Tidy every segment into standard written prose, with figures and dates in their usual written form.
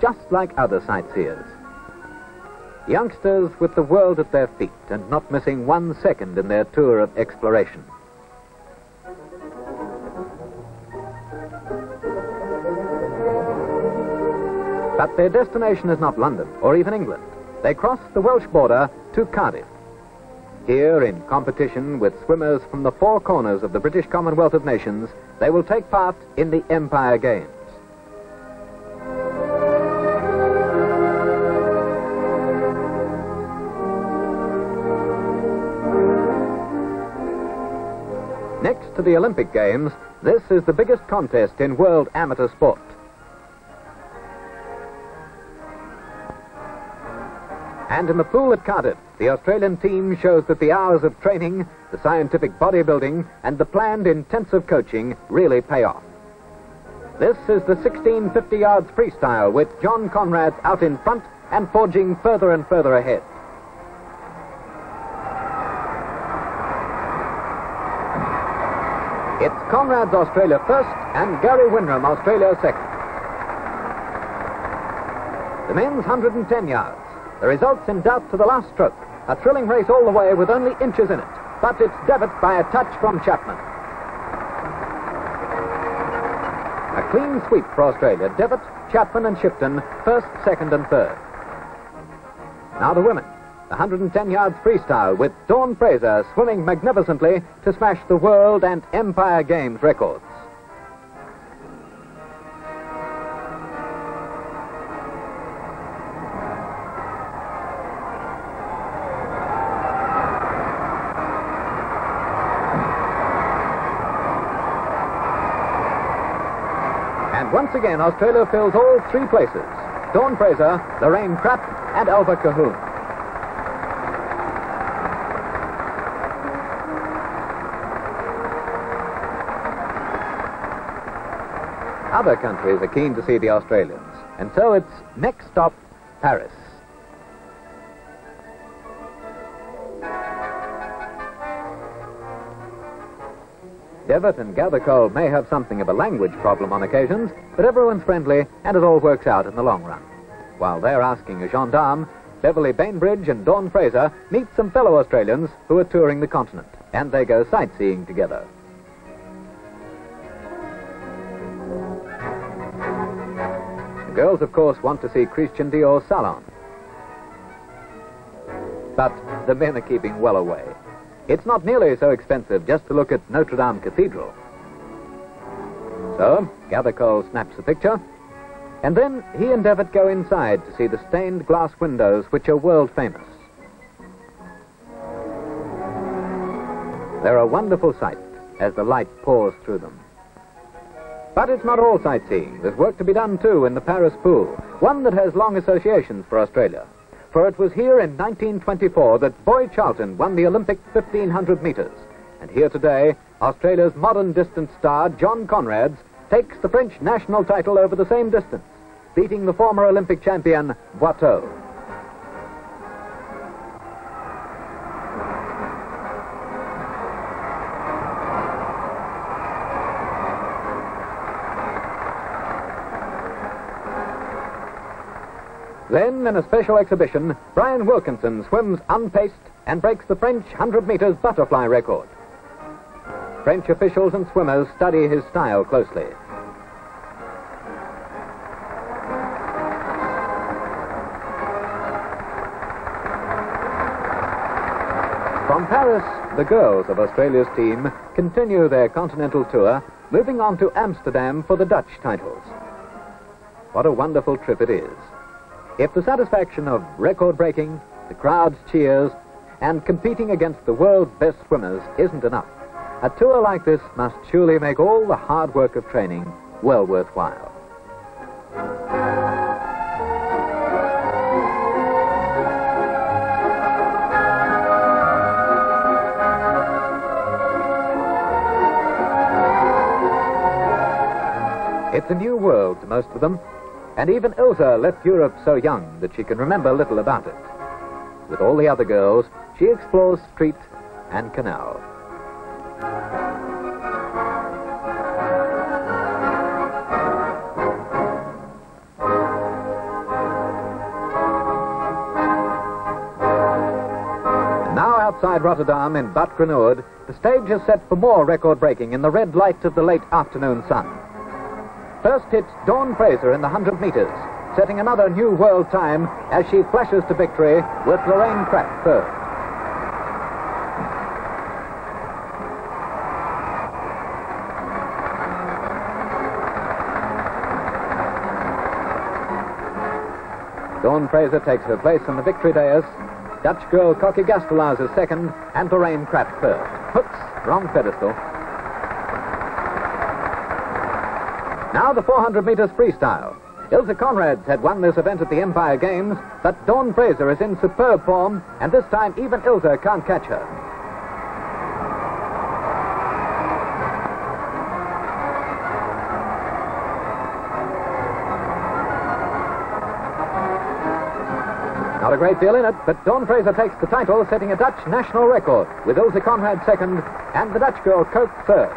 just like other sightseers. Youngsters with the world at their feet and not missing 1 second in their tour of exploration. But their destination is not London or even England. They cross the Welsh border to Cardiff. Here, in competition with swimmers from the 4 corners of the British Commonwealth of Nations, they will take part in the Empire Games. Next to the Olympic Games, this is the biggest contest in world amateur sport. And in the pool at Cardiff, the Australian team shows that the hours of training, the scientific bodybuilding, and the planned intensive coaching really pay off. This is the 1650 yards freestyle with John Conrad out in front and forging further and further ahead. It's Conrad's Australia first and Gary Winram Australia second. The men's 110 yards. The results in doubt to the last stroke. A thrilling race all the way with only inches in it. But it's Devitt by a touch from Chapman. A clean sweep for Australia. Devitt, Chapman and Shipton, first, second and third. Now the women. The 110 yards freestyle with Dawn Fraser swimming magnificently to smash the World and Empire Games records. And once again, Australia fills all 3 places. Dawn Fraser, Lorraine Krapp, and Alba Cahoon. Other countries are keen to see the Australians, and so it's next stop, Paris. Devitt and Gathercole may have something of a language problem on occasions, but everyone's friendly and it all works out in the long run. While they're asking a gendarme, Beverly Bainbridge and Dawn Fraser meet some fellow Australians who are touring the continent, and they go sightseeing together. The girls, of course, want to see Christian Dior's salon. But the men are keeping well away. It's not nearly so expensive just to look at Notre Dame Cathedral. So, Gathercole snaps a picture, and then he and Devitt go inside to see the stained glass windows which are world famous. They're a wonderful sight as the light pours through them. But it's not all sightseeing. There's work to be done, too, in the Paris pool, one that has long associations for Australia. For it was here in 1924 that Boy Charlton won the Olympic 1500 meters. And here today, Australia's modern distance star, John Conrad, takes the French national title over the same distance, beating the former Olympic champion, Boiteau. Then, in a special exhibition, Brian Wilkinson swims unpaced and breaks the French 100 meters butterfly record. French officials and swimmers study his style closely. From Paris, the girls of Australia's team continue their continental tour, moving on to Amsterdam for the Dutch titles. What a wonderful trip it is. If the satisfaction of record-breaking, the crowd's cheers, and competing against the world's best swimmers isn't enough, a tour like this must surely make all the hard work of training well worthwhile. It's a new world to most of them. And even Ilse left Europe so young that she can remember little about it. With all the other girls, she explores street and canal. outside Rotterdam in Bad Grenoud, the stage is set for more record-breaking in the red light of the late afternoon sun. First hits Dawn Fraser in the 100 meters, setting another new world time as she flashes to victory with Lorraine Pratt third. Dawn Fraser takes her place on the victory dais. Dutch girl Cocky Gastelaars is second, and Lorraine Pratt third. Hooks, wrong pedestal. Now the 400 meters freestyle. Ilse Conrads had won this event at the Empire Games, but Dawn Fraser is in superb form, and this time even Ilse can't catch her. Not a great deal in it, but Dawn Fraser takes the title, setting a Dutch national record, with Ilse Conrad second and the Dutch girl Cope third.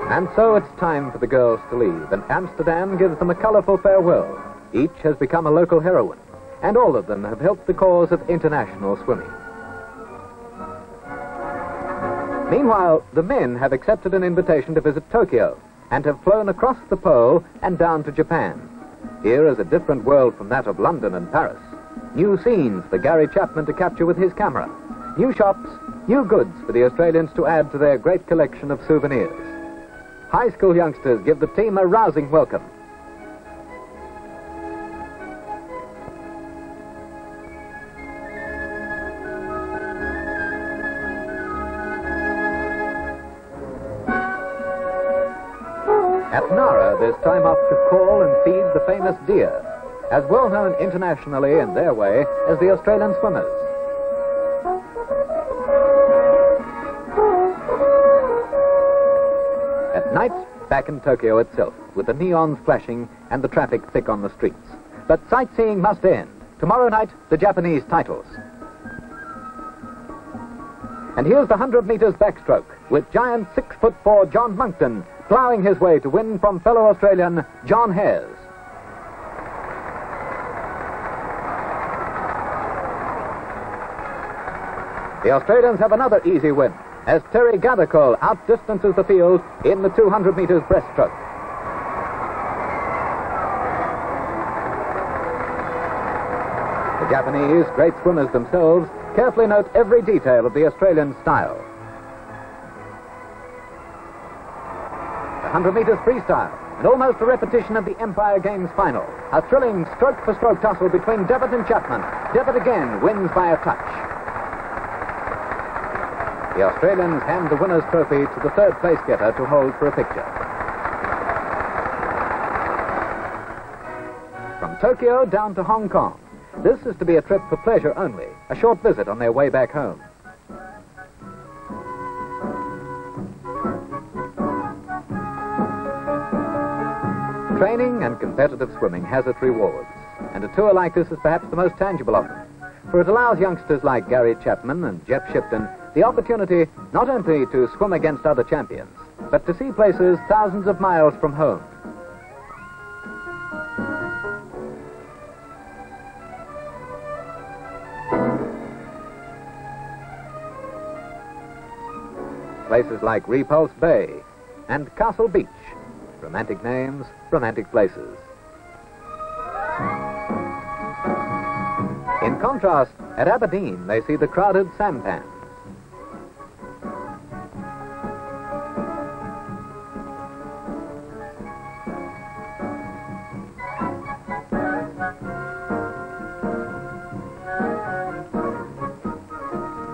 And so it's time for the girls to leave, and Amsterdam gives them a colourful farewell. Each has become a local heroine, and all of them have helped the cause of international swimming. Meanwhile, the men have accepted an invitation to visit Tokyo and have flown across the pole and down to Japan. Here is a different world from that of London and Paris. New scenes for Gary Chapman to capture with his camera. New shops, new goods for the Australians to add to their great collection of souvenirs. High school youngsters give the team a rousing welcome. At Nara, there's time off to call and feed the famous deer, as well known internationally in their way as the Australian swimmers. At night, back in Tokyo itself, with the neons flashing and the traffic thick on the streets. But sightseeing must end. Tomorrow night, the Japanese titles. And here's the 100 meters backstroke, with giant 6'4" John Monckton ploughing his way to win from fellow Australian John Hares. The Australians have another easy win, as Terry Gathercole outdistances the field in the 200 meters breaststroke. The Japanese, great swimmers themselves, carefully note every detail of the Australian style. 100 meters freestyle, and almost a repetition of the Empire Games final. A thrilling stroke-for-stroke tussle between Devitt and Chapman. Devitt again wins by a touch. The Australians hand the winner's trophy to the third place getter to hold for a picture. From Tokyo down to Hong Kong. This is to be a trip for pleasure only, a short visit on their way back home. Training and competitive swimming has its rewards, and a tour like this is perhaps the most tangible of them, for it allows youngsters like Gary Chapman and Jeff Shipton the opportunity not only to swim against other champions, but to see places thousands of miles from home. Places like Repulse Bay and Castle Beach. Romantic names, romantic places. In contrast, at Aberdeen, they see the crowded sampans.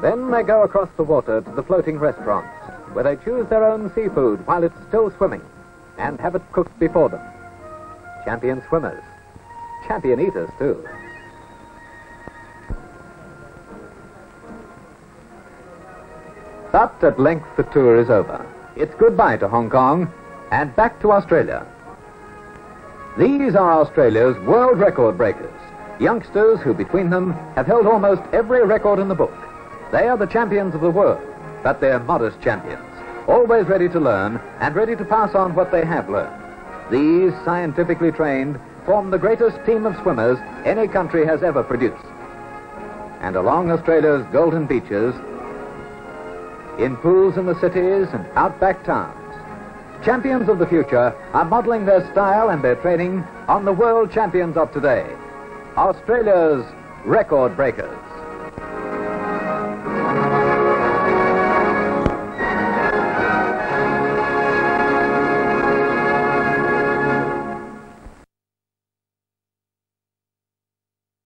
Then they go across the water to the floating restaurants, where they choose their own seafood while it's still swimming, and have it cooked before them. Champion swimmers. Champion eaters, too. But at length the tour is over. It's goodbye to Hong Kong and back to Australia. These are Australia's world record breakers, youngsters who between them have held almost every record in the book. They are the champions of the world, but they're modest champions. always ready to learn and ready to pass on what they have learned. These, scientifically trained, form the greatest team of swimmers any country has ever produced. And along Australia's golden beaches, in pools in the cities and outback towns, champions of the future are modeling their style and their training on the world champions of today, Australia's record breakers.